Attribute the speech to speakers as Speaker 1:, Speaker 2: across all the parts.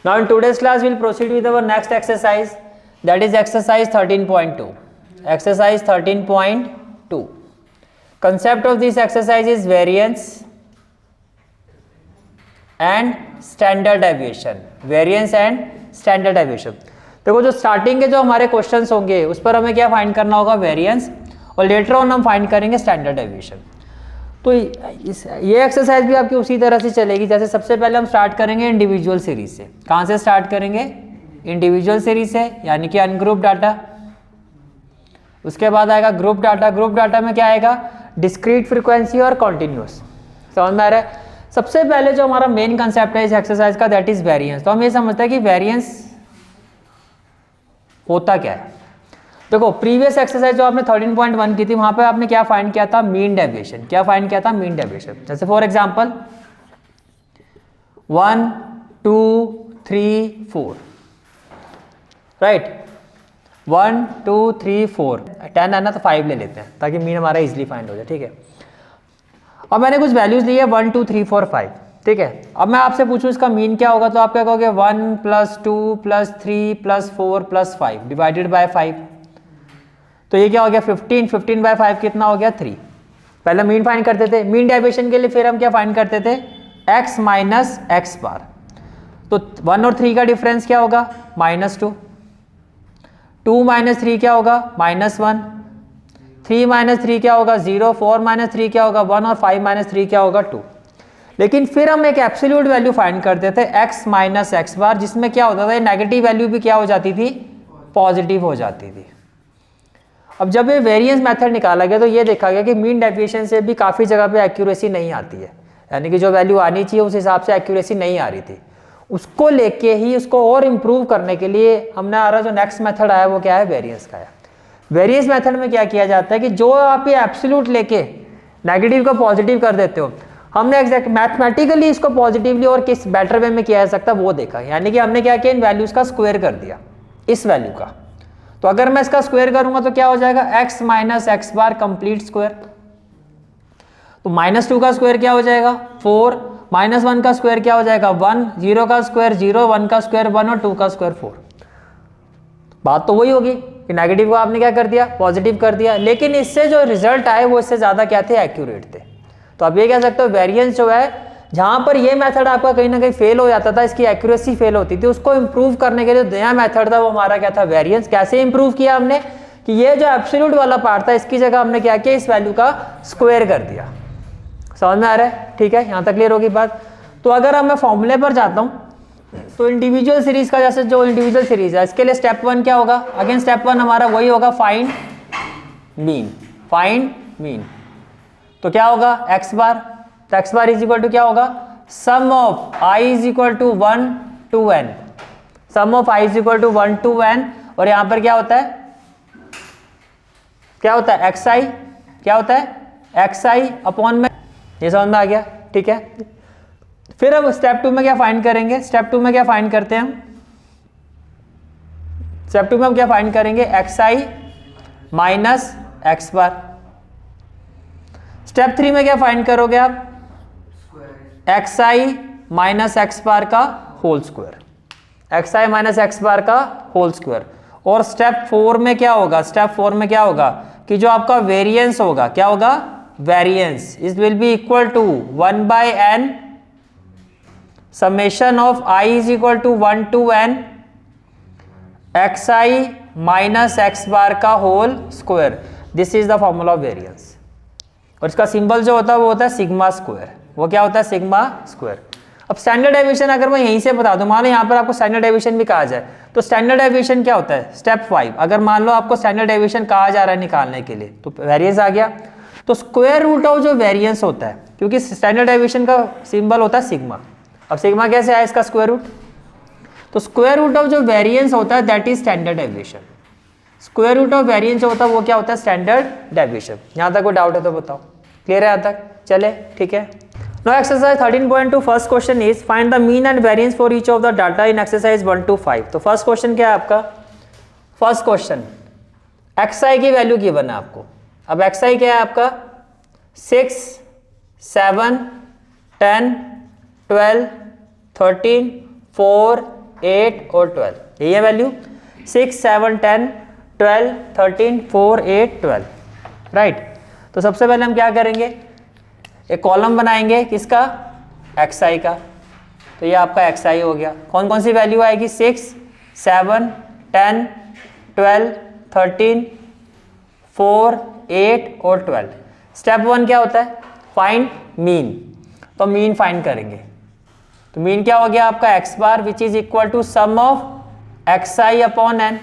Speaker 1: Now in today's class we'll proceed with our next exercise, that is exercise 13.2. Exercise 13.2. Concept of this exercise is variance and standard deviation. Variance and standard deviation. देखो जो starting के जो हमारे questions होंगे उस पर हमें क्या फाइंड करना होगा, वेरिएंस, और लेटर ऑन हम फाइंड करेंगे स्टैंडर्ड डेविएशन। तो ये एक्सरसाइज भी आपकी उसी तरह से चलेगी। जैसे सबसे पहले हम स्टार्ट करेंगे इंडिविजुअल सीरीज से। कहाँ से स्टार्ट करेंगे? इंडिविजुअल सीरीज से, यानी कि अनग्रुप डाटा। उसके बाद आएगा ग्रुप डाटा। ग्रुप डाटा में क्या आएगा? डिस्क्रीट फ्रीक्वेंसी और कॉन्टिन्यूस। समझ में आ रहा है? सबसे पहले जो हमारा मेन कंसेप्ट है इस एक्सरसाइज का, दैट इज वेरिएंस। तो हम ये समझते हैं कि वेरिएंस होता क्या है। देखो प्रीवियस एक्सरसाइज जो आपने 13.1 की थी वहां पे आपने क्या फाइंड किया था? Mean deviation. क्या फाइंड किया था? Mean deviation. जैसे फॉर एग्जांपल 1 2 3 4, राइट, 1 2 3 4, 10 है ना तो 5 ले लेते हैं ताकि मीन हमारा इजिली फाइंड हो जाए। ठीक है, अब मैंने कुछ वैल्यूज ली है 1 2 3 4 5। ठीक है, अब मैं आपसे पूछूं इसका मीन क्या होगा, तो आप क्या कहोगे? 1 + 2 + 3 + 4 + 5 डिवाइडेड बाय 5। तो ये क्या हो गया? 15। 15 बाय 5 कितना हो गया? 3। पहले मीन फाइंड करते थे। मीन डेविएशन के लिए फिर हम क्या फाइंड करते थे? x minus x bar. तो 1 और 3 का डिफरेंस क्या होगा? -2। 2 - 3 क्या होगा? -1। 3 - 3 क्या होगा? 0। 4 - 3 क्या होगा? 1। और 5 - 3 क्या होगा? 2। लेकिन फिर हम एक एब्सोल्यूट वैल्यू फाइंड करते थे x माइनस एक्स बार, जिसमें क्या होता था? नेगेटिव वैल्यू भी क्या हो जाती थी? पॉजिटिव हो जाती थी। अब जब ये वेरिएंस मेथड निकाला गया तो ये देखा गया कि मीन डेविएशन से भी काफ़ी जगह पे एक्यूरेसी नहीं आती है, यानी कि जो वैल्यू आनी चाहिए उस हिसाब से एक्यूरेसी नहीं आ रही थी। उसको लेके ही उसको और इम्प्रूव करने के लिए हमने आ रहा जो नेक्स्ट मेथड आया वो क्या है? वेरिएंस का है। वेरिएंस मेथड में क्या किया जाता है कि जो आप ये एब्सोल्यूट लेके नेगेटिव को पॉजिटिव कर देते हो, हमने एग्जैक्ट मैथमेटिकली इसको पॉजिटिवली और किस बेटर वे में किया जा सकता है वो देखा। यानी कि हमने क्या किया? इन वैल्यूज का स्क्वायर कर दिया, इस वैल्यू का। तो अगर मैं इसका स्क्वायर करूंगा तो क्या हो जाएगा? x माइनस एक्स बार कंप्लीट स्क्वायर। तो -2 का स्क्वायर क्या हो जाएगा? 4। -1 का स्क्वायर क्या हो जाएगा? 1। 0 का स्क्वायर 0, 1 का स्क्वायर 1 और 2 का स्क्वायर 4। बात तो वही होगी कि नेगेटिव को आपने क्या कर दिया? पॉजिटिव कर दिया। लेकिन इससे जो रिजल्ट आए वो इससे ज्यादा क्या थे? एक्यूरेट थे। तो आप ये कह सकते हो वेरिएंस जो है, जहां पर ये मेथड आपका कहीं ना कहीं फेल हो जाता था, इसकी एक्यूरेसी फेल होती थी, उसको इंप्रूव करने के लिए नया मेथड था वो हमारा क्या था? वेरिएंस। कैसे इंप्रूव किया हमने? कि ये जो एब्सोल्यूट वाला पार्ट था इसकी जगह हमने क्या किया? इस वैल्यू का स्क्वायर कर दिया। समझ में आ रहा है? ठीक है, यहां तक क्लियर होगी बात। तो अगर अब मैं फॉर्मूले पर जाता हूं तो इंडिविजुअल सीरीज का, जैसे जो इंडिविजुअल सीरीज है इसके लिए स्टेप 1 क्या होगा? अगेन स्टेप 1 हमारा वही होगा, फाइंड मीन। फाइंड मीन तो क्या होगा? X bar. तो x bar is equal to क्या होगा? Sum of i is equal to 1 to n। Sum of i is equal to 1 to n। और यहां पर क्या होता है? क्या होता है? xi। क्या होता है? xi अपॉन में। ये समझ में आ गया? ठीक है, फिर अब स्टेप 2 में क्या फाइंड करेंगे? स्टेप 2 में क्या फाइंड करते हैं हम? स्टेप 2 में हम क्या फाइंड करेंगे? xi माइनस एक्स बार। स्टेप 3 में क्या फाइंड करोगे आप? xi माइनस एक्स बार का whole square. xi minus x bar का होल स्क्वायर। और स्टेप 4 में क्या होगा? स्टेप 4 में क्या होगा कि जो आपका वेरिएंस होगा, क्या होगा? Variance is will be equal to 1/n summation of i is equal to 1 to n xi minus x bar का whole square. This is the formula of variance. और इसका सिंबल जो होता है वो होता है सिग्मा स्क्वायर। वो क्या होता है? Sigma square. अब स्टैंडर्ड डेविएशन अगर मैं यहीं से बता दूं, मान लो यहाँ पर आपको स्टैंडर्ड डेविएशन भी कहा जाए, तो स्टैंडर्ड डेविएशन क्या होता है? स्टेप 5 अगर मान लो आपको स्टैंडर्ड डेविएशन कहा जा रहा है निकालने के लिए, तो वेरिएंस आ गया। तो स्क्वायर रूट ऑफ जो वेरिएंस होता है, क्योंकि स्टैंडर्ड डेविएशन का सिंबल होता है सिग्मा। अब सिग्मा कैसे आया इसका स्क्वायर रूट? तो स्क्वायर रूट ऑफ जो वेरिएंस होता है that is standard deviation. Square root of variance जो होता है वो क्या होता है? Standard deviation. यहां तक कोई डाउट है तो बताओ। क्लियर है यहां तक? चले, ठीक है। Now exercise 13.2 first question is find the mean and variance for each of the data in exercise 1 to 5। तो फर्स्ट क्वेश्चन क्या है आपका? फर्स्ट क्वेश्चन xi की वैल्यू गिवन है आपको। अब xi क्या है आपका? 6 7 10 12 13 4 8 और 12, यही है वैल्यू 6, 7, 10, 12, 13, 4, 8, 12, राइट। तो सबसे पहले हम क्या करेंगे, एक कॉलम बनाएंगे किसका, xi का। तो ये आपका xi हो गया। कौन कौन सी वैल्यू आएगी, 6, 7, 10, 12, 13, 4, 8 और 12। स्टेप 1 क्या होता है, फाइंड मीन। तो मीन फाइंड करेंगे। तो मीन क्या हो गया आपका, x bar which is equal to sum of xi upon n,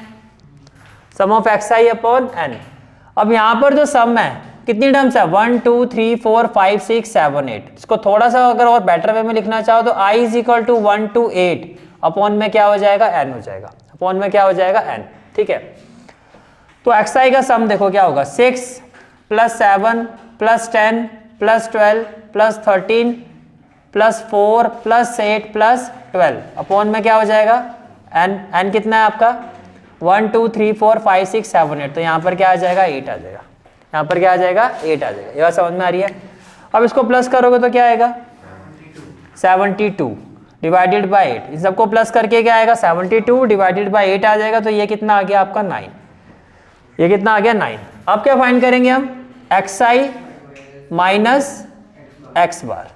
Speaker 1: sum of xi upon n। अब यहाँ पर जो सम है कितनी टर्म्स है, 1, 2, 3, 4, 5, 6, 7, 8। इसको थोड़ा सा अगर और बेटर वे में लिखना चाहो तो i is equal to 1 to 8 upon में क्या हो जाएगा, n हो जाएगा, अपॉन में क्या हो जाएगा, n, ठीक है। तो xi का सम देखो क्या होगा, 6 + 7 + 10 + 12 + 13 + 4 + 8 + 12 अपॉन में क्या हो जाएगा, n कितना है आपका, 1, 2, 3, 4, 5, 6, 7, 8। तो यहाँ पर क्या आ जाएगा, 8 आ जाएगा, यहाँ पर क्या आ जाएगा, 8 आ जाएगा। ये बात समझ में आ रही है। अब इसको प्लस करोगे तो क्या आएगा, 72 डिवाइडेड बाई 8। इन सबको प्लस करके क्या आएगा, 72 डिवाइडेड बाई 8 आ जाएगा। तो ये कितना आ गया आपका, 9। ये कितना आ गया, 9। अब क्या फाइंड करेंगे हम, xi माइनस x बार।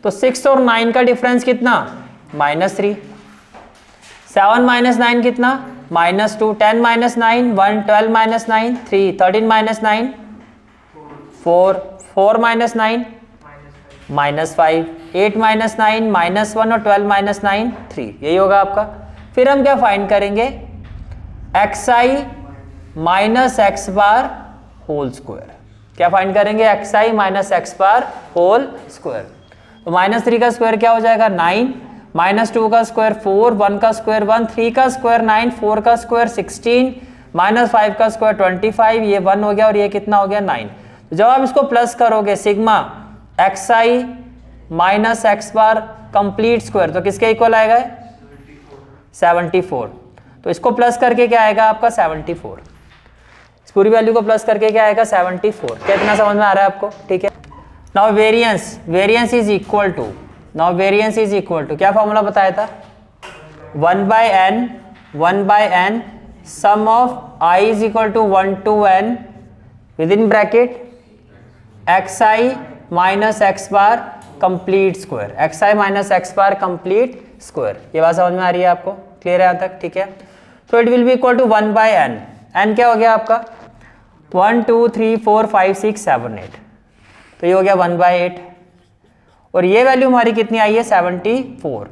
Speaker 1: तो 6 और 9 का डिफरेंस कितना, -3। 7 - 9 कितना, -2। 10 - 9 1, 12 - 9 3, 13 - 9 4, 4 - 9 -5, 8 - 9 -1 और 12 - 9 3, यही होगा आपका। फिर हम क्या फाइंड करेंगे, xi minus x bar whole square. क्या फाइंड करेंगे, xi minus x bar whole square. तो -3 का स्क्वायर क्या हो जाएगा, 9, -2 का स्क्वायर 4, 1 का स्क्वायर 1, 3 का स्क्वायर 9, 4 का स्क्वायर 16, -5 का स्क्वायर 25, ये 1 हो गया और ये कितना हो गया, 9। तो जब आप इसको प्लस करोगे sigma xi minus x bar complete square, तो किसके इक्वल आएगा, 74। तो इसको प्लस करके क्या आएगा आपका, 74। इस पूरी वैल्यू को प्लस करके क्या आएगा, 74। कितना समझ में आ रहा है आपको, ठीक है। Now variance is equal to, now variance is equal to, क्या फॉर्मूला बताया था, 1/n sum of i is equal to 1 to n within bracket xi minus x bar complete square, xi minus x bar complete square. ये बात समझ में आ रही है आपको, क्लियर है यहाँ तक, ठीक है। तो it will be equal to 1/n, n क्या हो गया आपका, 1, 2, 3, 4, 5, 6, 7, 8। तो ये हो गया 1/8 और ये वैल्यू हमारी कितनी आई है, 74।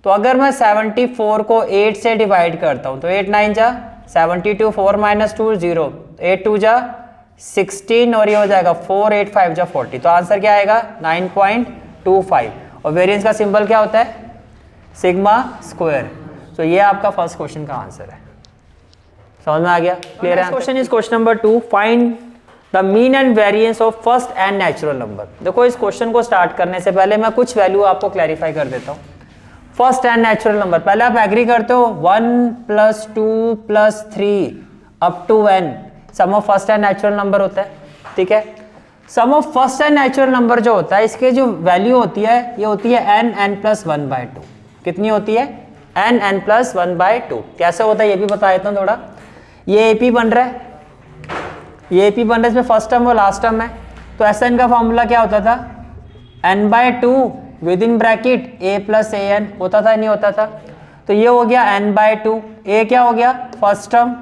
Speaker 1: तो अगर मैं 74 को 8 से डिवाइड करता हूँ तो 8 9 जा 72, 4 - 2 0, 8 2 जा 16 और ये हो जाएगा 4, 8 5 जा 40। तो आंसर क्या आएगा, 9.25। और वेरिएंस का सिंबल क्या होता है, सिग्मा स्क्वायर। तो ये आपका फर्स्ट क्वेश्चन का आंसर है, समझ में आ गया, क्लियर है। Question is question number 2, find the mean and variance of first and natural number. देखो इस क्वेश्चन को स्टार्ट करने से पहले मैं कुछ वैल्यू आपको क्लैरिफाई कर देता हूँ। फर्स्ट एंड नेचुरल नंबर, पहले आप एग्री करते हो 1 + 2 + 3 up to n sum of first and natural number होता है, ठीक है। Sum of first and natural number जो होता है, इसके जो वैल्यू होती है ये होती है n + 1/2। कितनी होती है, n + 1/2। कैसे होता है ये भी बता देता हूँ थोड़ा। ये AP बन रहा है, ये AP बन रहा है, इसमें फर्स्ट टर्म और लास्ट टर्म है। तो Sn का फॉर्मूला क्या होता था, n/2 with in bracket a + an होता था, नहीं होता था। तो ये हो गया n/2, a क्या हो गया फर्स्ट टर्म,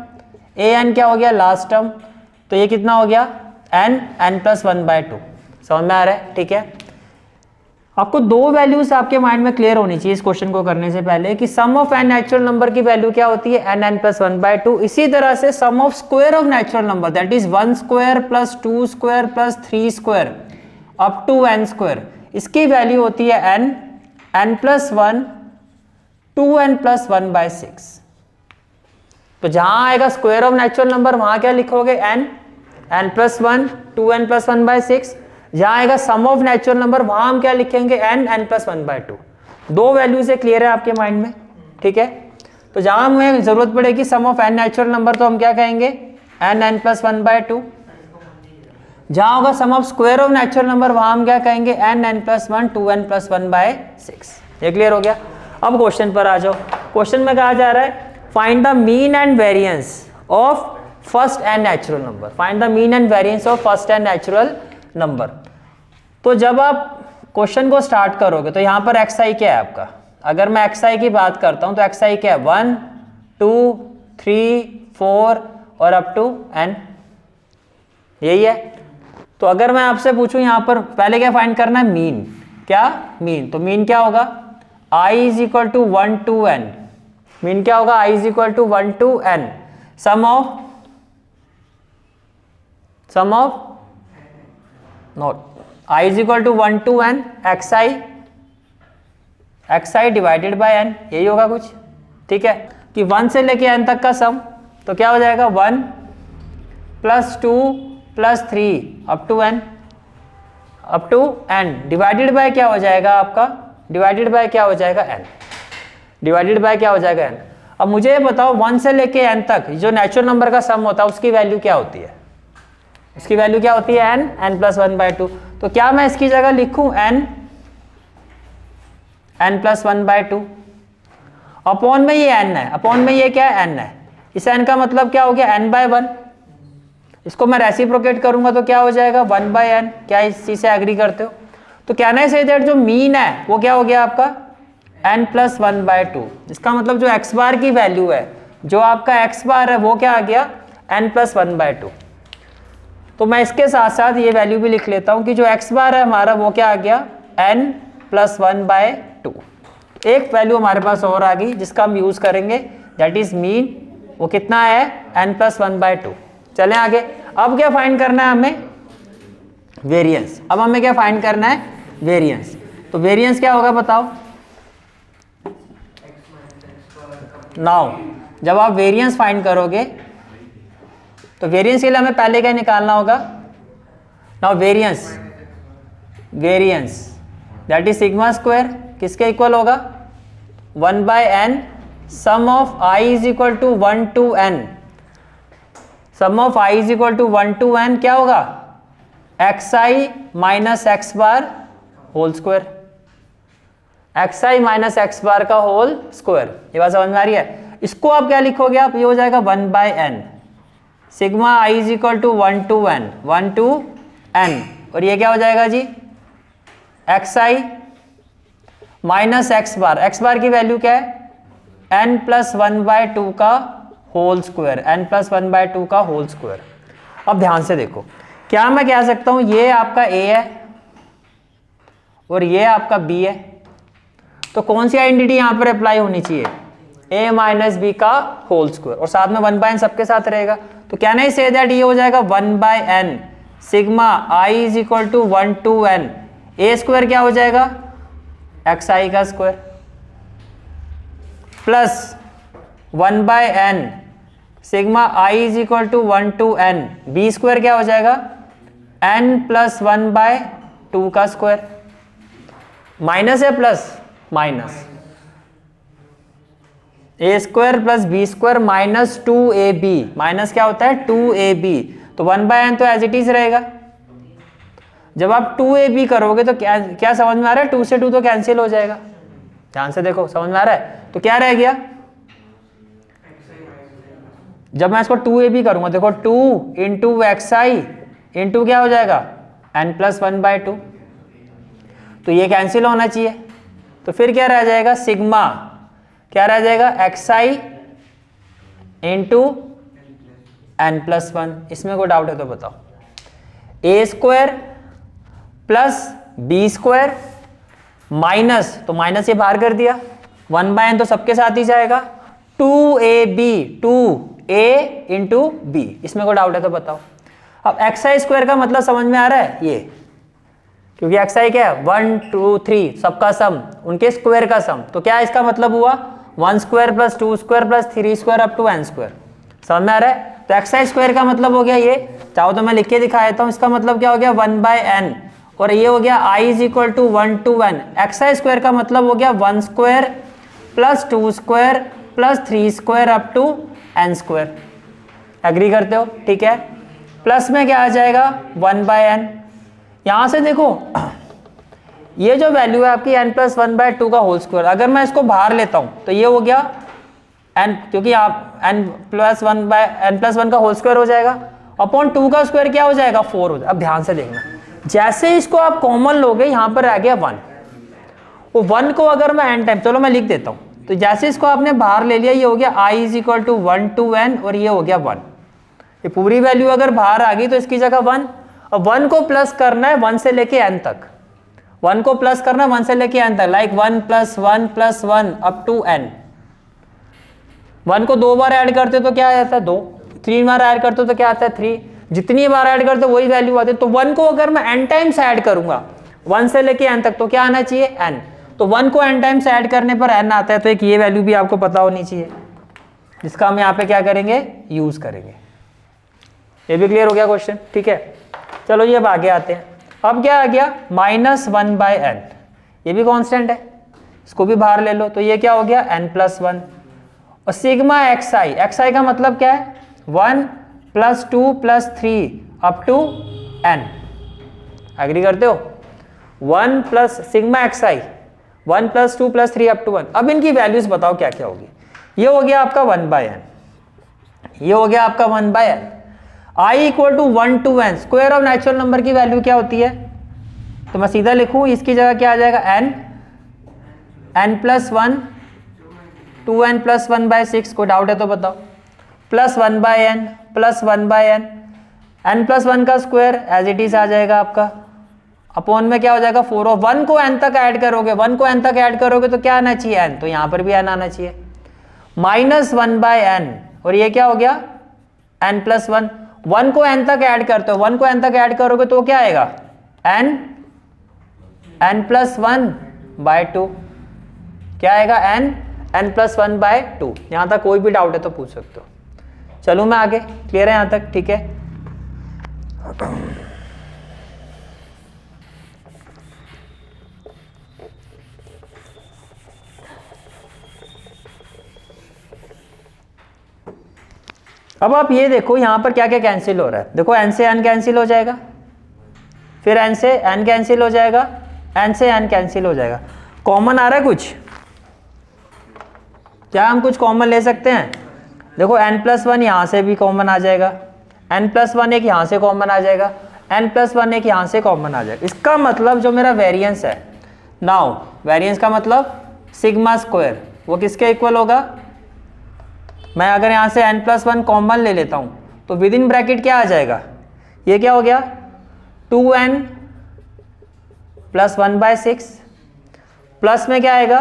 Speaker 1: an क्या हो गया लास्ट टर्म। तो ये कितना हो गया, n + 1/2। समझ में आ रहा है, ठीक है। आपको दो वैल्यूज आपके माइंड में क्लियर होनी चाहिए इस क्वेश्चन को करने से पहले, कि sum of n natural number की वैल्यू क्या होती है, n + 1/2। इसी तरह से sum of square of natural number that is 1 square + 2 square + 3 square up to n square, इसकी वैल्यू होती है n + 1 2n + 1/6। तो जहां आएगा स्क्वायर ऑफ नेचुरल नंबर वहां क्या लिखोगे, n + 1 2n + 1/6। जहां आएगा सम ऑफ नेचुरल नंबर वहां हम क्या लिखेंगे, n + 1/2। दो वैल्यू से क्लियर है आपके माइंड में, ठीक है। तो जहां हमें जरूरत पड़ेगी sum of n natural number तो हम क्या कहेंगे, n + 1/2। जहां होगा sum of square of natural number वहां हम क्या कहेंगे, n + 1 2n + 1/6। ये क्लियर हो गया। अब क्वेश्चन पर आ जाओ। क्वेश्चन में कहा जा रहा है find the mean and variance of first and natural number. Find the mean and variance of first and natural number. तो जब आप क्वेश्चन को स्टार्ट करोगे तो यहाँ पर एक्स आई क्या है आपका, अगर मैं एक्स आई की बात करता हूँ तो एक्स आई क्या है 1 2 3 4 और अप टू n, यही है। तो अगर मैं आपसे पूछूं यहाँ पर पहले क्या फाइंड करना है, मीन। क्या मीन, तो मीन क्या होगा i is equal to 1 to n। Mean क्या होगा i is equal to 1 to n sum of note i is equal to 1 to n xi divided by n, यही होगा कुछ, ठीक है। कि 1 से लेके n तक का सम, तो क्या हो जाएगा 1 + 2 + 3 up to n divided by क्या हो जाएगा आपका, डिवाइडेड बाय क्या हो जाएगा n, डिवाइडेड बाय क्या हो जाएगा n। अब मुझे ये बताओ 1 से लेके n तक जो नेचुरल नंबर का सम होता है उसकी वैल्यू क्या होती है, उसकी वैल्यू क्या होती है n + 1/2। तो क्या मैं इसकी जगह लिखूं n + 1/2, अपॉन में ये n है, अपॉन में ये क्या है n है, इस n का मतलब क्या हो गया n/1। इसको मैं रेसिप्रोकेट करूंगा तो क्या हो जाएगा 1/n। क्या इस चीज से एग्री करते हो? तो कहना है से दैट जो मीन है वो क्या हो गया आपका n + 1/2। इसका मतलब जो x बार की वैल्यू है, जो आपका x बार है वो क्या आ गया n + 1/2। तो मैं इसके साथ साथ ये वैल्यू भी लिख लेता हूं कि जो x बार है हमारा वो क्या आ गया n + 1/2। एक वैल्यू हमारे पास और आ गई जिसका हम यूज करेंगे, दैट इज मीन। वो कितना है n + 1/2। चलें आगे। अब क्या फाइंड करना है हमें, वेरिएंस। अब हमें क्या फाइंड करना है, वेरिएंस। तो वेरिएंस क्या होगा बताओ। नाउ जब आप वेरिएंस फाइंड करोगे तो वेरिएंस के लिए हमें पहले क्या निकालना होगा, now variance that is sigma square किसके इक्वल होगा 1/n sum of i is equal to 1 to n। Sum of i is equal to 1 to n क्या होगा xi minus x bar whole square, xi minus x bar का whole square. ये बात समझ में आ रही है। इसको आप क्या लिखोगे आप, ये हो जाएगा 1/n sigma i is equal to 1 to n। और ये क्या हो जाएगा जी xi माइनस x बार की वैल्यू क्या है n + 1/2 का होल स्क्वायर, n + 1/2 का होल स्क्वायर। अब ध्यान से देखो, क्या मैं कह सकता हूं ये आपका a है और ये आपका b है, तो कौन सी आइडेंटिटी यहां पर अप्लाई होनी चाहिए a - b का होल स्क्वायर, और साथ में 1/n सबके साथ रहेगा। तो क्या नहीं से दैट ये हो जाएगा 1/n sigma i is equal to 1 to n। a square क्या हो जाएगा xi का square plus 1/n sigma i is equal to 1 to n। b square क्या हो जाएगा n + 1/2 का स्क्वायर, माइनस है plus minus a square plus b square minus 2ab, minus क्या होता है 2ab। तो 1/n तो एज इट इज रहेगा। जब आप 2ab करोगे तो क्या समझ में आ रहा है, 2 से 2 तो कैंसिल हो जाएगा। ध्यान से देखो समझ में आ रहा है। तो क्या रह गया, जब मैं इसको 2ab करूंगा देखो 2 × xi इंटू क्या हो जाएगा n + 1/2। तो ये कैंसिल होना चाहिए। तो फिर क्या रह जाएगा सिग्मा, क्या रह जाएगा xi इंटू n + 1। इसमें कोई डाउट है तो बताओ। a square plus b square minus, तो माइनस ये बाहर कर दिया, 1/n तो सबके साथ ही जाएगा, 2ab 2a इंटू b। इसमें कोई डाउट है तो बताओ। अब xi स्क्वायर का मतलब समझ में आ रहा है ये, क्योंकि xi क्या है 1 2 3 सबका सम, उनके स्क्वायर का सम। तो क्या इसका मतलब हुआ 1 square plus 2 square plus 3 square up to n square. समझ में आ रहा है। तो xi स्क्वायर का मतलब हो गया ये, चाहो तो मैं लिख के दिखा देता हूँ। इसका मतलब क्या हो गया 1/n, और ये हो गया i is equal to 1 to n। xi square का मतलब हो गया 1 square plus 2 square plus 3 square up to n square. Agree करते हो, ठीक है। प्लस में क्या आ जाएगा 1/n। यहां से देखो ये जो वैल्यू है आपकी n+1/2 का होल स्क्वायर, अगर मैं इसको बाहर लेता हूँ तो ये हो गया n, क्योंकि आप n+1 का होल स्क्वायर हो जाएगा, अपॉन 2 का स्क्वायर क्या हो जाएगा 4 हो जाएगा। अब ध्यान से देखना, जैसे इसको आप कॉमन लोगे यहाँ पर आ गया 1, वो 1 को अगर मैं n टाइम, चलो मैं लिख देता हूँ, तो जैसे इसको आपने बाहर ले लिया, ये हो गया i = 1 to n और ये हो गया 1। ये पूरी वैल्यू अगर बाहर आ गई तो इसकी जगह 1, अब 1 को प्लस करना है 1 से लेके n तक, 1 को प्लस करना 1 से लेके n तक, लाइक 1 + 1 + 1 अप टू n। 1 को 2 बार ऐड करते तो क्या आता है 2, 3 बार ऐड करते तो क्या आता है 3, जितनी बार ऐड करते वही वैल्यू आती है। तो 1 को अगर मैं n टाइम्स ऐड करूंगा 1 से लेके n तक तो क्या आना चाहिए n, तो 1 को n टाइम्स ऐड करने पर n आता है, तो एक ये वैल्यू भी आपको पता होनी चाहिए, जिसका हम यहाँ पे क्या करेंगे यूज करेंगे। ये भी क्लियर हो गया क्वेश्चन, ठीक है। चलो ये अब आगे आते हैं, अब क्या आ गया -1/n, ये भी कांस्टेंट है, इसको भी बाहर ले लो, तो ये क्या हो गया n+1 और सिग्मा xi का मतलब क्या है 1 + 2 + 3 अप टू n, एग्री करते हो, 1 plus sigma xi 1 + 2 + 3 up to 1। अब इनकी वैल्यूज बताओ क्या क्या होगी। ये हो गया आपका 1/n, ये हो गया आपका 1/n, i = 1 to n, square of natural number की वैल्यू क्या होती है, तो मैं सीधा लिखूं इसकी जगह क्या आ जाएगा n+1 2n + 1/6, कोई डाउट है तो बताओ, +1/n + 1/n, n+1 का स्क्वायर एज इट इज आ जाएगा आपका, अपॉन में क्या हो जाएगा 4, और 1 को n तक ऐड करोगे, 1 को n तक ऐड करोगे तो क्या आना चाहिए n, तो यहां पर भी n आना चाहिए, -1/n, और ये क्या हो गया n+1, 1 को n तक ऐड करते हो, 1 को n तक ऐड करोगे तो क्या आएगा n+1/2, क्या आएगा n+1/2। यहां तक कोई भी डाउट है तो पूछ सकते हो। चलो मैं आगे, क्लियर है यहां तक, ठीक है। अब आप ये देखो यहां पर क्या क्या कैंसिल हो रहा है, देखो n से n कैंसिल हो जाएगा, फिर n से n कैंसिल हो जाएगा, n से n कैंसिल हो जाएगा, कॉमन आ रहा है कुछ, क्या हम कुछ कॉमन ले सकते हैं, देखो n+1 यहां से भी कॉमन आ जाएगा, n+1 एक यहां से कॉमन आ जाएगा, n+1 एक यहां से कॉमन आ जाएगा। इसका मतलब जो मेरा वेरिएंस है, नाउ वेरिएंस का मतलब सिग्मा स्क्वायर, वो किसके इक्वल होगा, मैं अगर यहां से n+1 कॉमन ले लेता हूं तो विद इन ब्रैकेट क्या आ जाएगा, ये क्या हो गया 2n + 1/6, प्लस में क्या आएगा,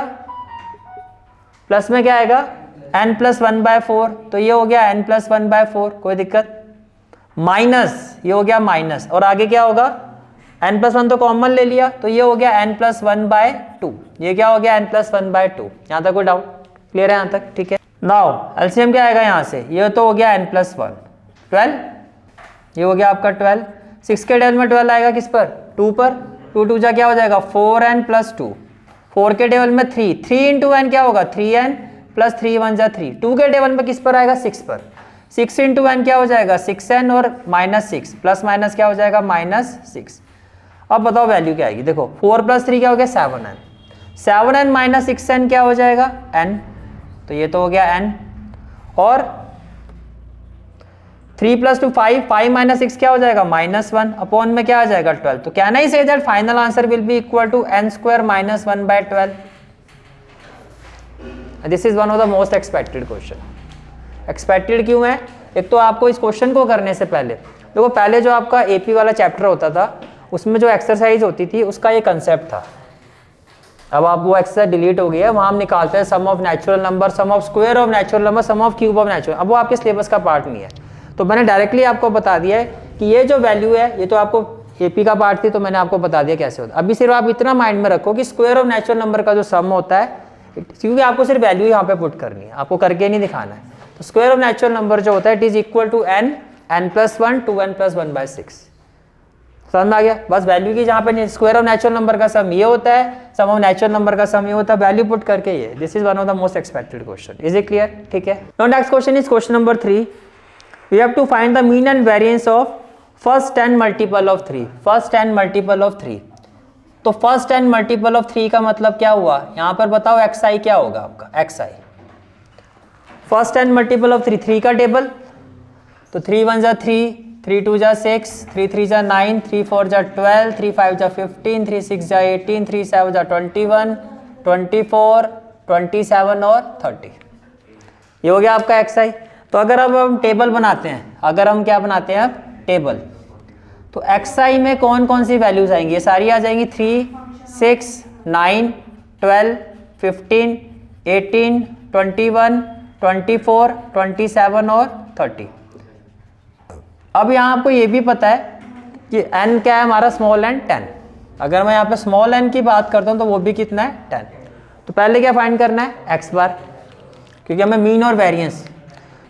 Speaker 1: प्लस में क्या आएगा n+1/4, तो ये हो गया n+1/4, कोई दिक्कत, माइनस ये हो गया माइनस, और आगे क्या होगा n+1 तो कॉमन ले लिया, तो ये हो गया n+1/2, ये क्या हो गया n+1/2। यहां तक कोई डाउट, क्लियर है यहां तक, ठीक है। नाउ एलसीएम क्या आएगा यहां से, ये तो हो गया n+1 12, ये हो गया आपका 12, 6 के टेबल में 12 आएगा किस पर 2 पर, 2 2 जा क्या हो जाएगा 4n + 2, 4 के टेबल में 3, 3 × n क्या होगा 3n + 3 1 जा 3, 2 के टेबल में किस पर आएगा 6 पर, 6 × n क्या हो जाएगा 6n और -6, प्लस माइनस क्या हो जाएगा -6। अब बताओ वैल्यू क्या आएगी, देखो 4 + 3 क्या हो गया 7n, 7n - 6n क्या हो जाएगा n, तो ये तो हो गया n, और 3 + 2 5, 5 - 6 क्या हो जाएगा -1, अपॉन में क्या आ जाएगा 12, तो can I say that final answer will be equal to n² - 1/12। This is one of the most expected question. Expected क्यों है, एक तो आपको इस क्वेश्चन को करने से पहले देखो, पहले जो आपका एपी वाला चैप्टर होता था उसमें जो एक्सरसाइज होती थी उसका ये कंसेप्ट था, अब आप वो एक्सरसाइज डिलीट हो गई है, वहाँ हम निकालते हैं sum of natural number, sum of square of natural number, sum of cube of natural, अब वो आपके सिलेबस का पार्ट नहीं है। तो मैंने डायरेक्टली आपको बता दिया है कि ये जो वैल्यू है ये तो आपको एपी का पार्ट थी, तो मैंने आपको बता दिया कैसे होता है। अभी सिर्फ आप इतना माइंड में रखो कि स्क्वायर ऑफ नेचुरल नंबर का जो सम होता है, क्योंकि आपको सिर्फ वैल्यू यहाँ पे पुट करनी है, आपको करके नहीं दिखाना है। तो स्क्वायर ऑफ नेचुरल नंबर जो होता है it is equal to n, n+1 2n + 1/6, समझ में आ गया। बस वैल्यू की जहाँ पे स्क्वायर ऑफ नेचुरल नंबर का सम ये होता है, सम ऑफ नेचुरल नंबर का सम ये होता है, वैल्यू पुट करके ये, this is one of the most expected question. Is it clear, ठीक है। Now next question is question number 3, we have to find the mean and variance of first 10 multiple of 3, first 10 multiple of 3। तो first n multiple of 3 का मतलब क्या हुआ, यहाँ पर बताओ एक्स आई क्या होगा आपका, x i first n multiple of 3, 3 का टेबल, तो 3 1 जा 3, 3 2 जा 6, 3 3 जा 9, 3 4 जा 12, 3 5 जा 15, 3 6 जा 18, 3 7 जा 21, 24, 27 और 30। ये हो गया आपका एक्स आई। तो अगर अब हम टेबल बनाते हैं, अगर हम क्या बनाते हैं अब टेबल, तो एक्स आई में कौन कौन सी वैल्यूज आएंगी, ये सारी आ जाएंगी 3, 6, 9, 12, 15, 18, 21, 24, 27 और 30। अब यहाँ आपको ये भी पता है कि n क्या है हमारा, स्मॉल n 10। अगर मैं यहाँ पे स्मॉल n की बात करता हूँ तो वो भी कितना है 10। तो पहले क्या फाइंड करना है, x बार, क्योंकि हमें मीन और वेरिएंस,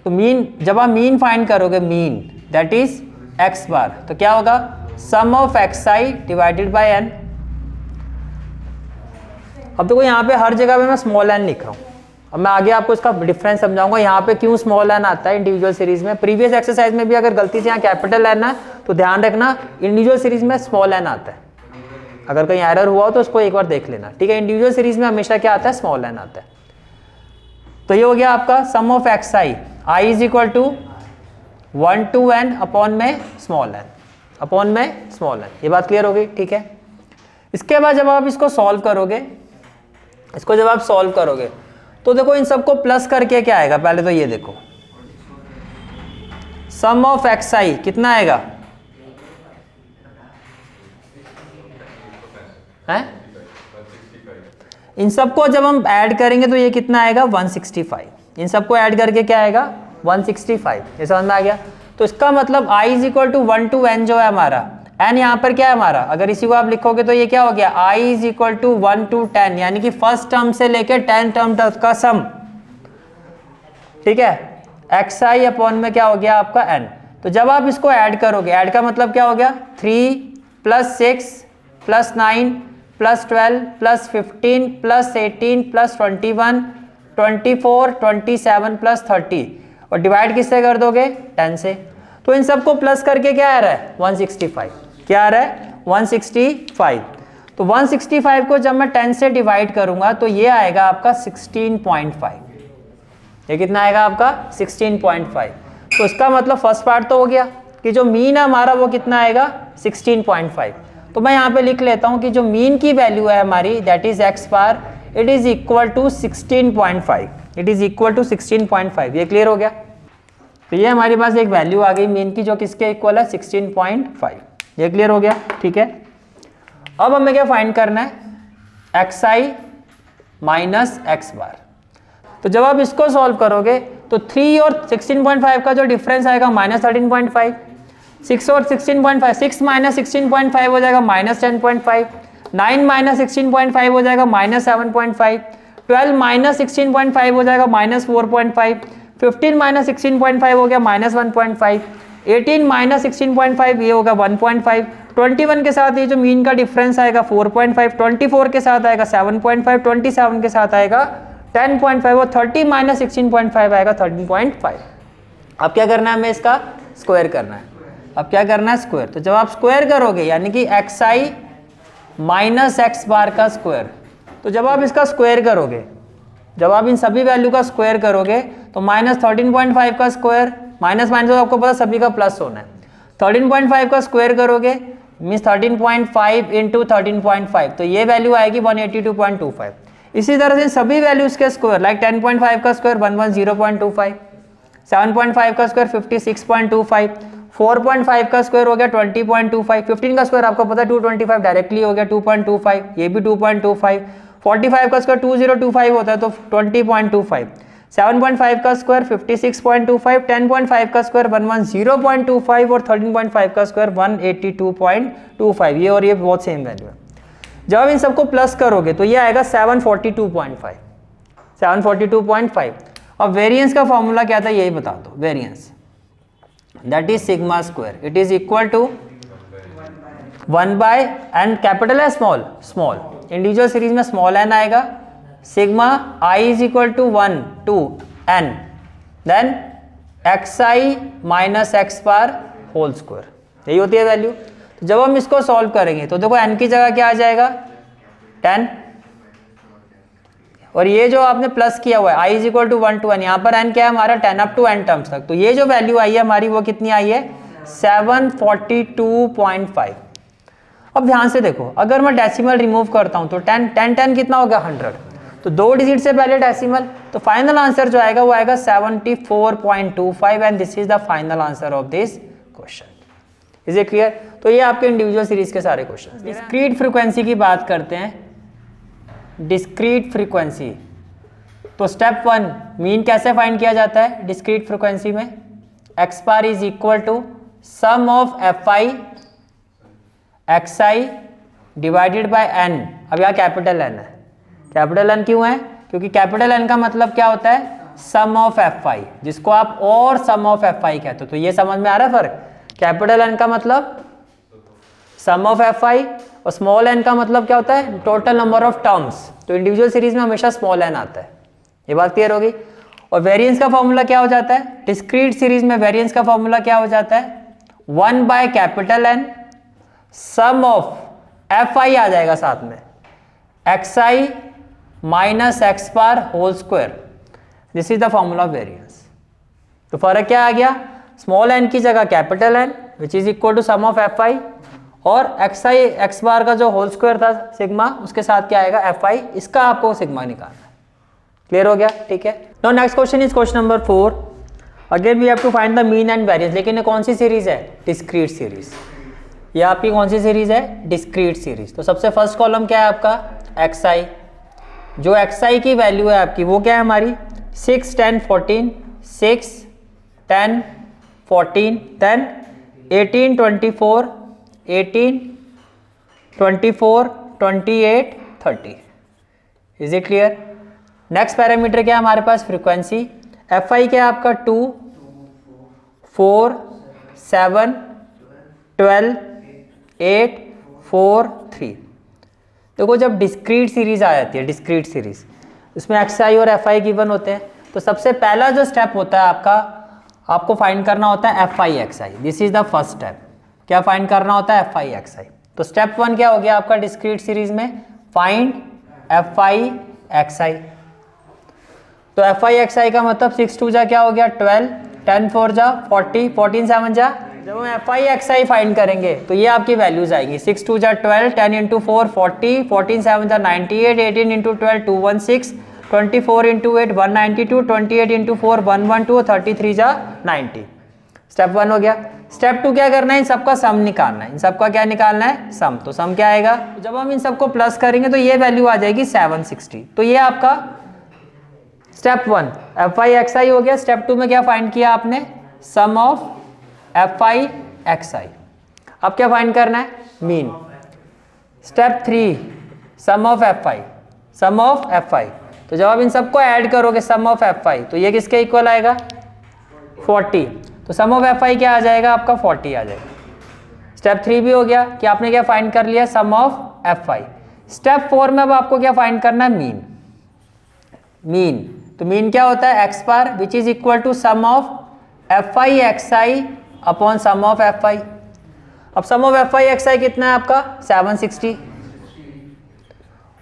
Speaker 1: तो मीन, जब आप मीन फाइंड करोगे, mean that is x bar, तो क्या होगा, sum of x i divided by n। अब देखो यहाँ पे हर जगह पे मैं स्मॉल n लिख रहा हूँ, अब मैं आगे आपको इसका डिफरेंस समझाऊंगा यहाँ पे क्यों स्मॉल n आता है इंडिविजुअल सीरीज में। प्रीवियस एक्सरसाइज में भी अगर गलती से यहाँ कैपिटल n है तो ध्यान रखना, इंडिविजुअल सीरीज में स्मॉल n आता है। अगर कहीं एरर हुआ हो तो उसको एक बार देख लेना, ठीक है। इंडिविजुअल सीरीज में हमेशा क्या आता है, स्मॉल n आता है। तो ये हो गया आपका sum of x i, i is equal to 1 to n upon में स्मॉल n, अपॉन में स्मॉल n। ये बात क्लियर हो गई, ठीक है। इसके बाद जब आप इसको सॉल्व करोगे, इसको जब आप सॉल्व करोगे तो देखो इन सबको प्लस करके क्या आएगा, पहले तो ये देखो, सम ऑफ एक्स आई कितना आएगा, है इन सबको जब हम ऐड करेंगे तो ये कितना आएगा 165। इन सबको ऐड करके क्या आएगा 165। ये समझ में आ गया। तो इसका मतलब i is equal to 1 to n जो है हमारा, n यहाँ पर क्या है हमारा, अगर इसी को आप लिखोगे तो ये क्या हो गया, i is equal to 1 to 10, यानी कि फर्स्ट टर्म से लेके 10 टर्म तक का सम, ठीक है। एक्स आई अपॉन में क्या हो गया आपका n। तो जब आप इसको ऐड करोगे, ऐड का मतलब क्या हो गया, 3 + 6 + 9 + 12 + 15 + 18 + 21 24 27 + 30, और डिवाइड किससे कर दोगे 10 से। तो इन सबको प्लस करके क्या आ रहा है 165, क्या आ रहा है 165। तो 165 को जब मैं 10 से डिवाइड करूंगा तो ये आएगा आपका 16.5। ये कितना आएगा आपका 16.5। तो इसका मतलब फर्स्ट पार्ट तो हो गया कि जो मीन है हमारा वो कितना आएगा 16.5। तो मैं यहाँ पे लिख लेता हूँ कि जो मीन की वैल्यू है हमारी that is x bar, it is equal to 16.5, it is equal to 16.5। ये क्लियर हो गया। तो ये हमारे पास एक वैल्यू आ गई मीन की जो किसके इक्वल है 16.5। ये क्लियर हो गया, ठीक है। अब हमें क्या फाइंड करना है, x i minus x bar. तो जब आप इसको सॉल्व करोगे तो 3 और 16.5 का जो डिफरेंस आएगा -13.5, 6 और 16.5, 6 - 16.5 हो जाएगा -10.5, 9 - 16.5 हो जाएगा -7.5, 12 - 16.5 हो जाएगा -4.5, 15 - 16.5 हो गया -1.5, 18 - 16.5 ये होगा 1.5, 21 के साथ ये जो मीन का डिफरेंस आएगा 4.5, 24 के साथ आएगा 7.5, 27 के साथ आएगा 10.5 और 30 - 16.5 आएगा 13.5। अब क्या करना है, हमें इसका स्क्वायर करना है। अब क्या करना है, स्क्वायर। तो जब आप स्क्वायर करोगे यानी कि x i minus x bar का स्क्वायर, तो जब आप इसका स्क्वायर करोगे, जब आप इन सभी वैल्यू का स्क्वायर करोगे तो -13.5 का स्क्वायर, माइनस माइनस तो आपको पता सभी का प्लस होना है, 13.5 का स्क्वायर करोगे मीन्स 13.5 इंटू 13.5, तो ये वैल्यू आएगी 182.25। इसी तरह से सभी वैल्यूज के स्क्वायर लाइक 10.5 का स्क्वायर 110.25, 7.5 का स्क्वायर 56.25, 4.5 का स्क्वायर हो गया 20.25, 15 का स्क्वायर आपको पता है 225 डायरेक्टली हो गया 2.25, ये भी 2.25, 45 का स्क्वायर 2025 होता है तो 20.25, 7.5 का स्क्वायर 56.25, 10.5 का स्क्वायर 110.25 और 13.5 का स्क्वायर 182.25। ये और ये बहुत सेम वैल्यू है। जब आप इन सबको प्लस करोगे तो ये आएगा 742.5, 742.5। अब वेरिएंस का फॉर्मूला क्या था यही बता दो। Variance that is sigma square, it is equal to 1 by n capital है स्मॉल, स्मॉल इंडिविजुअल सीरीज में स्मॉल एन आएगा, sigma i is equal to 1 to n, then x i minus x bar whole square, यही होती है value. तो जब हम इसको सॉल्व करेंगे तो देखो n की जगह क्या आ जाएगा 10, और ये जो आपने प्लस किया हुआ है i is equal to 1 to n, यहाँ पर n क्या है हमारा 10 up to n टर्म्स तक, तो ये जो वैल्यू आई है हमारी वो कितनी आई है 742.5। अब ध्यान से देखो, अगर मैं डेसिमल रिमूव करता हूँ तो 10 कितना होगा 100, तो 2 डिजिट से पहले डेसिमल, तो फाइनल आंसर जो आएगा वो आएगा 74.25 and this is the final answer of this question. Is it clear? तो ये आपके इंडिविजुअल सीरीज के सारे क्वेश्चन। डिस्क्रीट फ्रीक्वेंसी की बात करते हैं, डिस्क्रीट फ्रीक्वेंसी, तो स्टेप 1 मीन कैसे फाइंड किया जाता है डिस्क्रीट फ्रीक्वेंसी में, x bar is equal to sum of f i x i divided by n. अब यहाँ कैपिटल एन है, कैपिटल एन क्यों है? क्योंकि कैपिटल एन का मतलब क्या होता है सम ऑफ एफ आई, जिसको आप और सम ऑफ एफ आई कहते हो। तो ये समझ में आ रहा है फर्क, कैपिटल एन का मतलब सम ऑफ एफ आई और स्मॉल एन का मतलब क्या होता है टोटल नंबर ऑफ टर्म्स। तो इंडिविजुअल सीरीज में हमेशा स्मॉल एन आता है, ये बात क्लियर होगी। और वेरिएंस का फॉर्मूला क्या हो जाता है डिस्क्रीट सीरीज में, वेरिएंस का फॉर्मूला क्या हो जाता है 1 by capital n sum of f i आ जाएगा साथ में x i minus x bar whole square, this is the formula of variance. तो फर्क क्या आ गया, स्मॉल एन की जगह capital n which is equal to sum of f i, और एक्स आई एक्स बार का जो होल स्क्वायर था सिग्मा उसके साथ क्या आएगा एफ आई, इसका आपको सिग्मा निकालना है। क्लियर हो गया? ठीक है। Now next question is question number 4, again we have to find the mean and variance. लेकिन ये कौन सी सीरीज है डिस्क्रीट सीरीज, ये आपकी कौन सी सीरीज है डिस्क्रीट सीरीज। तो सबसे फर्स्ट कॉलम क्या है आपका एक्स आई, जो एक्स आई की वैल्यू है आपकी वो क्या है हमारी 6 10 14, 6 10 14, then 18 24 18 24 28 30। Is it clear? Next parameter क्या है हमारे पास फ्रीक्वेंसी, एफ आई क्या है आपका 2 4 7 12 8 4 3। देखो जब डिस्क्रीट सीरीज आ जाती है, डिस्क्रीट सीरीज उसमें एक्स आई और एफ आई गिवन होते हैं, तो सबसे पहला जो स्टेप होता है आपका, आपको फाइंड करना होता है f i x I, this is the first step. क्या फाइंड करना होता है एफ आई एक्स आई। तो स्टेप 1 क्या हो गया आपका डिस्क्रीट सीरीज में, फाइंड एफ आई एक्स आई। तो एफ आई एक्स आई का मतलब 6 2 जा क्या हो गया 12, 10 4 जा 40, 14 7 जा। जब हम F i x I find करेंगे तो ये आपकी वैल्यूज आएंगी 6 2 जा 12, 10 इंटू 4 40, 14 7 जा 98, 18 इंटू 12 216, 24 इंटू 8 192, 28 इंटू 4 112, 33 जा 90। स्टेप 1 हो गया। स्टेप 2 क्या करना है, इन सबका सम निकालना है। इन सबका क्या निकालना है सम। तो सम क्या आएगा, जब हम इन सबको प्लस करेंगे तो ये वैल्यू आ जाएगी 760। तो ये आपका step 1 f i x i हो गया। स्टेप 2 में क्या फाइंड किया आपने, sum of f i x i. अब क्या फाइंड करना है, mean. Step 3 sum of f i, sum of f i. तो जब आप इन सबको ऐड करोगे सम ऑफ एफ आई तो ये किसके इक्वल आएगा 40। तो सम ऑफ एफ आई क्या आ जाएगा आपका 40 आ जाएगा। स्टेप 3 भी हो गया कि आपने क्या फाइंड कर लिया सम ऑफ एफ आई। स्टेप 4 में अब आपको क्या फाइंड करना है, मीन। मीन, तो मीन क्या होता है x bar which is equal to sum of f i x i upon sum of f i. अब sum of f i x i कितना है आपका 760,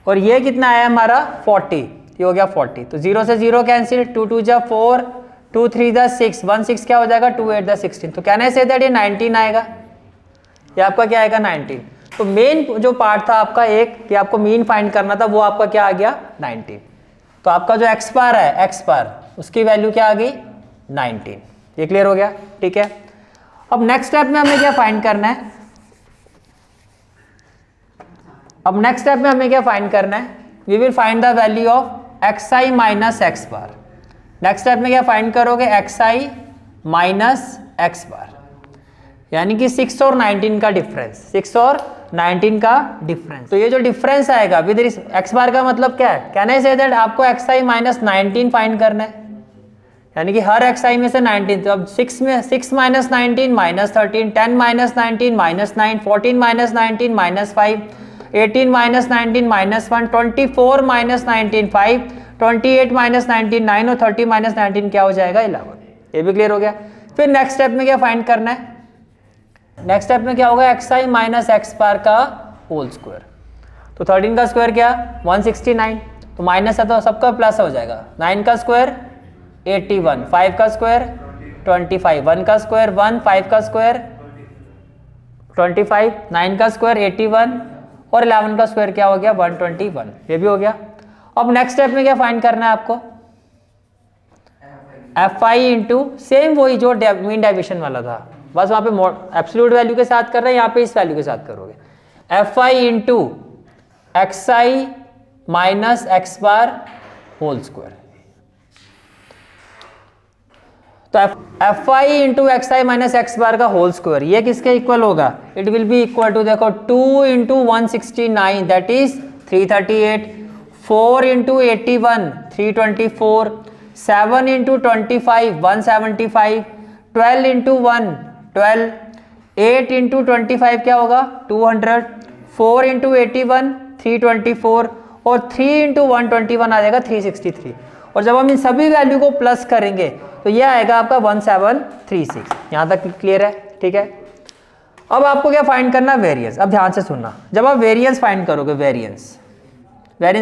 Speaker 1: और ये कितना है हमारा 40, ये हो गया 40। तो 0 से 0 कैंसिल, 2 2 जा 4, 2 3 जा 6, 1 6 क्या हो जाएगा 2 8 जा 16। तो कहने से दैट ये 19 आएगा, ये आपका क्या आएगा 19। तो मेन जो पार्ट था आपका एक कि आपको मीन फाइंड करना था, वो आपका क्या आ गया 19। तो आपका जो एक्स बार है, एक्स बार उसकी वैल्यू क्या आ गई 19। ये क्लियर हो गया? ठीक है। अब नेक्स्ट स्टेप में हमें क्या फाइंड करना है, अब नेक्स्ट स्टेप में हमें क्या फाइंड करना है, we will find the value of x i minus x bar. Next step में क्या फाइंड करोगे, x i minus x bar, यानी कि 6 और 19 का डिफरेंस, 6 और 19 का डिफरेंस। तो ये जो डिफरेंस आएगा विद एक्स बार का मतलब क्या है, कैन आई से दैट आपको एक्स आई माइनस 19 फाइंड करना है, यानी कि हर एक्स आई में से 19। तो अब 6 में 6 minus 19 minus 13, 10 minus 19 minus 9, 14 minus 19 minus 5, 18 minus 19 minus 1, 24 minus 19 5, 28 minus 19 9 और 30 माइनस 19 क्या हो जाएगा 11। ये भी क्लियर हो गया। फिर नेक्स्ट स्टेप में क्या फाइंड करना है, नेक्स्ट स्टेप में क्या होगा, x i minus x bar का होल स्क्वायर। तो 13 का स्क्वायर क्या 169, तो माइनस है तो सबका प्लस हो जाएगा। 9 का स्क्वायर 81, 5 का स्क्वायर 25, 1 का स्क्वायर 1, 5 का स्क्वायर 25, 9 का स्क्वायर 81 और 11 का स्क्वायर क्या हो गया 121, ये भी हो गया। अब नेक्स्ट स्टेप में क्या फाइंड करना है आपको, एफ आई इंटू सेम वही जो मीन डेविएशन वाला था, बस वहाँ पे एब्सोल्यूट वैल्यू के साथ कर रहे हैं, यहाँ पे इस वैल्यू के साथ करोगे। F i into x i minus x bar whole square. तो f i into x i minus x bar का होल स्क्वायर ये किसके इक्वल होगा, it will be equal to देखो 2 into 169 that is 338, 4 into 81 324, 7 into 25 175, 12 into 1 12, 8 into 25 क्या होगा 200, 4 into 81 324 और 3 into 121 आ जाएगा 363। और जब हम इन सभी वैल्यू को प्लस करेंगे तो ये आएगा आपका 1736। यहाँ तक क्लियर है, ठीक है। अब आपको क्या फाइंड करना, वेरिएंस। अब ध्यान से सुनना, जब आप वेरिएंस फाइंड करोगे, वेरिएंस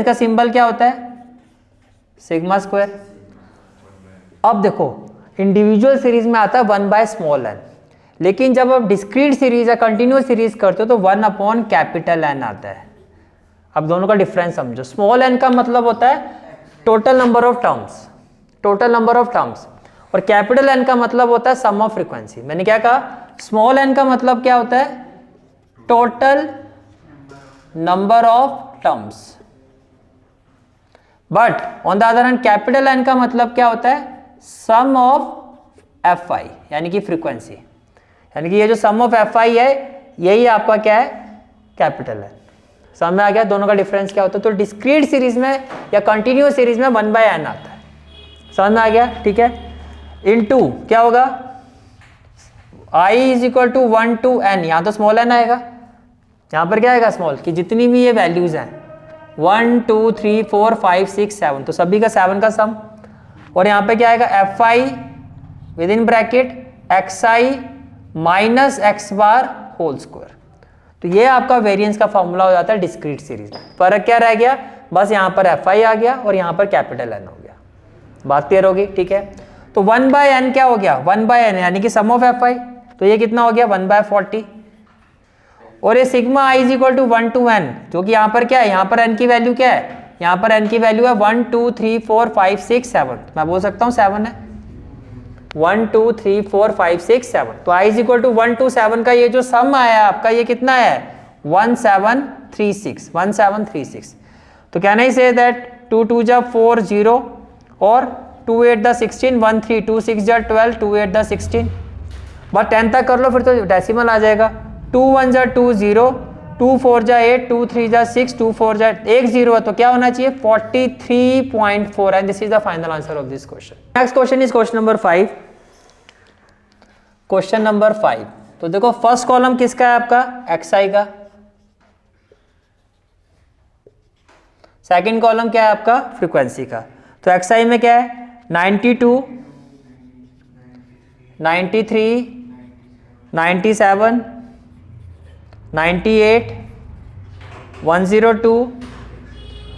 Speaker 1: का सिंबल क्या होता है सिग्मा स्क्वायर। अब देखो इंडिविजुअल सीरीज में आता है 1 बाय स्मॉल एन, लेकिन जब आप डिस्क्रीट सीरीज या कंटिन्यूअस सीरीज करते हो तो 1 अपॉन कैपिटल एन आता है। अब दोनों का डिफरेंस समझो। स्मॉल एन का मतलब होता है टोटल नंबर ऑफ टर्म्स, और कैपिटल एन का मतलब होता है सम ऑफ फ्रीक्वेंसी। मैंने क्या कहा, स्मॉल एन का मतलब क्या होता है total number of terms, but on the other hand capital n का मतलब क्या होता है सम ऑफ एफ आई, यानी कि फ्रीक्वेंसी। यानी कि ये जो सम ऑफ एफ आई है यही आपका क्या है कैपिटल एन। समझ में आ गया दोनों का डिफरेंस क्या होता है। तो डिस्क्रीट सीरीज में या कंटिन्यूअस सीरीज में 1 बाय एन आता है, समझ में आ गया, ठीक है। इनटू क्या होगा i is equal to 1 to n, यहाँ तो स्मॉल n आएगा, यहाँ पर क्या आएगा स्मॉल, कि जितनी भी ये वैल्यूज हैं 1 2 3 4 5 6 7 तो सभी का 7 का सम, और यहाँ पे क्या आएगा f i within bracket x i minus x bar whole square. तो ये आपका वेरिएंस का फॉर्मूला हो जाता है डिस्क्रीट सीरीज में। फर्क क्या रह गया, बस यहाँ पर एफ आई आ गया और यहाँ पर कैपिटल एन हो गया। बात क्लियर होगी, ठीक है। तो 1 बाय एन क्या हो गया 1 बाय एन यानी कि सम ऑफ एफ आई, तो ये कितना हो गया 1 बाय 40, और ये sigma i is equal to 1 to n, जो कि यहाँ पर क्या है, यहाँ पर n की वैल्यू क्या है, यहाँ पर n की वैल्यू है 1 2 3 4 5 6 7, मैं बोल सकता हूँ 7 है, 1 2 3 4 5 6 7। तो i is equal to 1 to 7 का ये जो सम आया आपका ये कितना है 1736। तो कैन आई से दैट 2 2 जा 4 0 और 2 8 द 16 1 3 2 6 जा 12 2 8 द 16, बस 10 तक कर लो फिर तो डेसिमल आ जाएगा। 2 1 जा 2 0, 2 4 जा 8, 2 3 जा 6, 2 4 जा 1 0 है, तो क्या होना चाहिए 43.4, and this is the final answer of this question. Next question is question number 5। Question number 5, तो देखो फर्स्ट कॉलम किसका है आपका xi का, सेकंड कॉलम क्या है आपका फ्रीक्वेंसी का। तो xi में क्या है 92, 93, 97, 98, 102,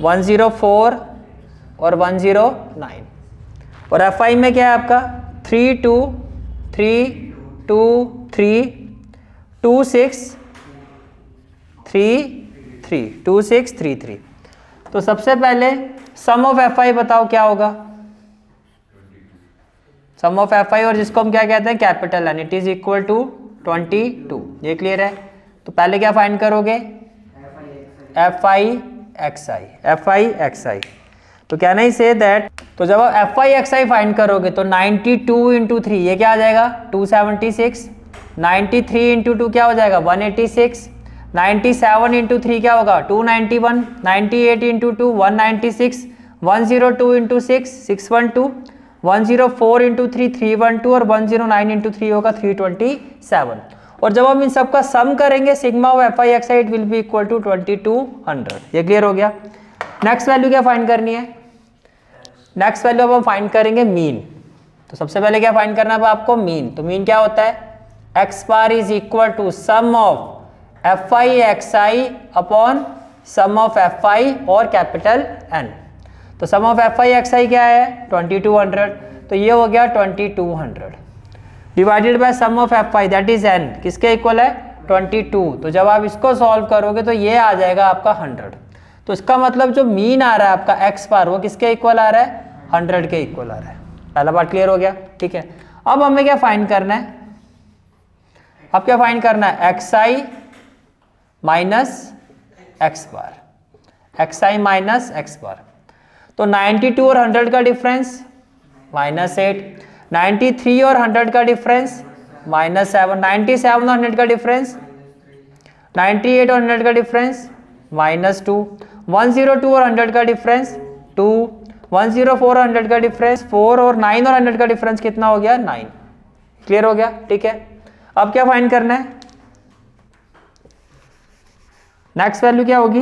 Speaker 1: 104 और 109, और fi में क्या है आपका 3 2 3 2 3 2 6 3 3 2 6 3 3। तो सबसे पहले सम ऑफ fi बताओ क्या होगा, सम ऑफ fi, और जिसको हम क्या कहते हैं capital n, it is equal to 22। ये क्लियर है। तो पहले क्या फाइंड करोगे fi xi। तो कैन आई से दैट, तो जब आप fi xi फाइंड करोगे तो 92 इंटू 3 ये क्या आ जाएगा 276, 93 इंटू 2 क्या हो जाएगा 186, 97 इंटू 3 क्या होगा 291, 98 इंटू 2 196, 102 इंटू 6 612, 104 इंटू 3 312 और 109 इंटू 3 होगा 327। और जब हम इन सब का सम करेंगे sigma of fi xi it will be equal to 2200। ये क्लियर हो गया। नेक्स्ट वैल्यू क्या फाइंड करनी है, नेक्स्ट वैल्यू अब हम फाइंड करेंगे मीन। तो सबसे पहले क्या फाइंड करना है आपको मीन। तो मीन क्या होता है x bar is equal to sum of f i x i upon sum of f i और कैपिटल एन। तो sum of f i x i क्या है 2200, तो ये हो गया 2200 divided by sum of f i that is n, किसके equal है 22। तो जब आप इसको सॉल्व करोगे तो ये आ जाएगा आपका 100। तो इसका मतलब जो मीन आ रहा है आपका एक्स बार वो किसके इक्वल आ रहा है 100 के इक्वल आ रहा है। पहला बार क्लियर हो गया, ठीक है। अब हमें क्या फाइंड करना है, अब क्या फाइंड करना है x i minus x bar, x i minus x bar. तो 92 और 100 का डिफरेंस -8, 93 और 100 का डिफरेंस -7, 97 और 100 का डिफरेंस 98 और 100 का डिफरेंस -2, 102 और 100 का डिफरेंस 2, 104 और 100 का डिफरेंस 4 और 9 और 100 का डिफरेंस कितना हो गया 9। क्लियर हो गया, ठीक है। अब क्या फाइंड करना है, नेक्स्ट वैल्यू क्या होगी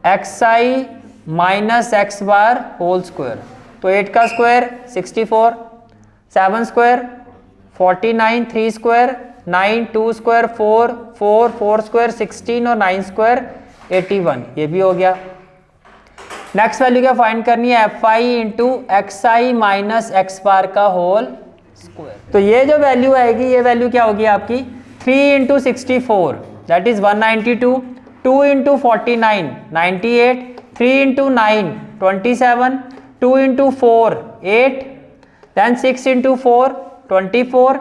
Speaker 1: x i minus x bar whole square. तो 8 का square 64, 7 square 49, 3 square 9, 2 square 4, 4 square 16 और 9 स्क्वायर 81, ये भी हो गया। नेक्स्ट वैल्यू क्या फाइंड करनी है f i into x i minus x bar का होल स्क्वायर। तो ये जो वैल्यू आएगी ये वैल्यू क्या होगी आपकी 3 into 64 that is 192, 2 into 49 98, 3 into 9 27, 2 into 4 8, then 6 into 4 24,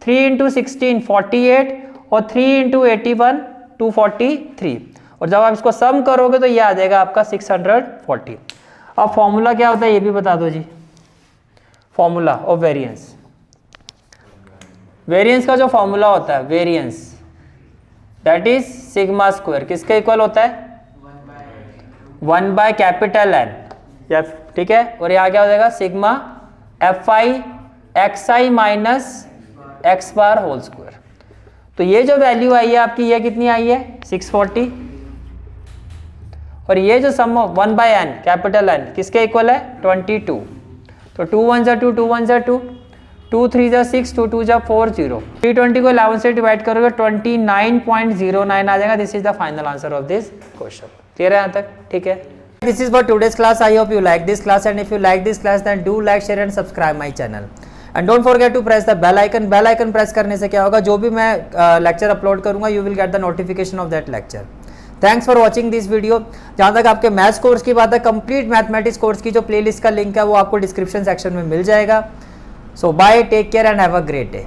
Speaker 1: 3 into 16 48 और 3 इंटू 81 243। और जब आप इसको सम करोगे तो ये आ जाएगा आपका 640। अब फॉर्मूला क्या होता है ये भी बता दो जी, फॉर्मूला ऑफ वेरिएंस। वेरिएंस का जो फॉर्मूला होता है variance that is sigma square, किसके इक्वल होता है 1 बाय कैपिटल एन, ठीक है। और यहाँ क्या हो जाएगा sigma f i x i minus x bar whole square. तो ये जो वैल्यू आई है आपकी ये कितनी आई है 640, और ये जो sum of 1 by n capital n किसके इक्वल है 22। तो 2 1 जा 2, 2 1 जा 2, 2 3 जा 6, 2 2 जा 4 0, 320 को 11 से डिवाइड करोगे 29.09 आ जाएगा। This is the final answer of this question. Clear है यहाँ तक, ठीक है। This is for today's class. I hope you like this class, and if you like this class then do like, share and subscribe my channel. And don't forget to press the bell icon. Bell icon press करने से क्या होगा, जो भी मैं lecture upload करूँगा you will get the notification of that lecture. Thanks for watching this video. जहाँ तक आपके मैथ्स कोर्स की बात है, कंप्लीट मैथमेटिक्स कोर्स की जो प्लेलिस्ट का लिंक है वो आपको डिस्क्रिप्शन सेक्शन में मिल जाएगा। So bye, take care and have a great day.